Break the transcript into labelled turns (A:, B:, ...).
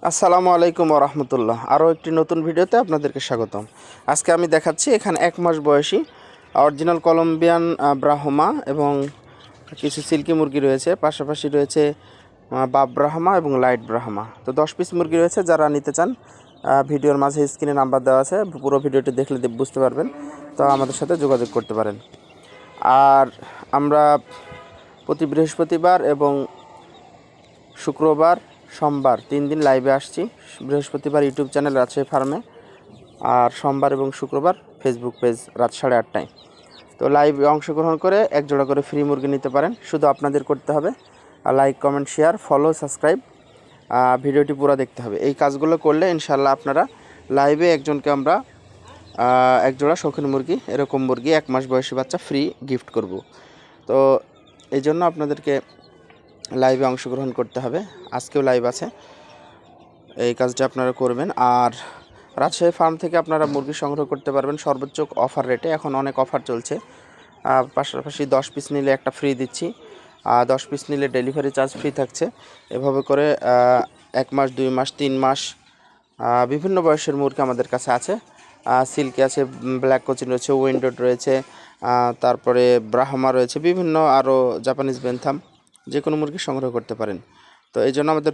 A: আসসালামু আলাইকুম রহমতুল্লাহ। আরও একটি নতুন ভিডিওতে আপনাদেরকে স্বাগতম। আজকে আমি দেখাচ্ছি এখানে 1 মাস বয়সী অরিজিনাল কলম্বিয়ান ব্রাহ্মা এবং কিছু সিল্কি মুরগি রয়েছে, পাশাপাশি রয়েছে বাপ ব্রাহ্মা এবং লাইট ব্রাহ্মা। তো 10 পিস মুরগি রয়েছে। যারা নিতে চান ভিডিওর মাঝে স্ক্রিনে নাম্বার দেওয়া আছে, পুরো ভিডিওটি দেখলে বুঝতে পারবেন। তো আমাদের সাথে যোগাযোগ করতে পারেন। আর আমরা প্রতি বৃহস্পতিবার এবং শুক্রবার, সোমবার 3 দিন লাইভে আসছি। বৃহস্পতিবার ইউটিউব চ্যানেল রাজশাহী ফার্মে, আর সোমবার এবং শুক্রবার ফেসবুক পেজ রাত 8:30টায়। তো লাইভে অংশগ্রহণ করে এক জোড়া করে ফ্রি মুরগি নিতে পারেন। শুধু আপনাদের করতে হবে like, comment, share, follow, subscribe, ভিডিওটি পুরো দেখতে হবে। এই কাজগুলো করলে ইনশাল্লাহ আপনারা লাইভে একজনকে আমরা এক জোড়া শৌখিন মুরগি, এরকম মুরগি 1 মাস বয়সী বাচ্চা ফ্রি গিফট করব। তো এই জন্য আপনাদেরকে লাইভে অংশগ্রহণ করতে হবে। আজকেও লাইভ আছে, এই কাজটা আপনারা করবেন। আর রাজশাহী ফার্ম থেকে আপনারা মুরগি সংগ্রহ করতে পারবেন সর্বোচ্চ অফার রেটে। এখন অনেক অফার চলছে। পাশাপাশি 10 পিস নিলে একটা ফ্রি দিচ্ছি, 10 পিস নিলে ডেলিভারি চার্জ ফ্রি থাকছে। এভাবে করে 1 মাস, 2 মাস, 3 মাস বিভিন্ন বয়সের মুরগি আমাদের কাছে আছে। সিল্কি আছে, ব্ল্যাক কোচিন রয়েছে, উইন্ডোড রয়েছে, তারপরে ব্রাহ্মা রয়েছে, বিভিন্ন আরও জাপানিজ বেনথাম, যে কোনো মুরগি সংগ্রহ করতে পারেন। তো এই জন্য আমাদের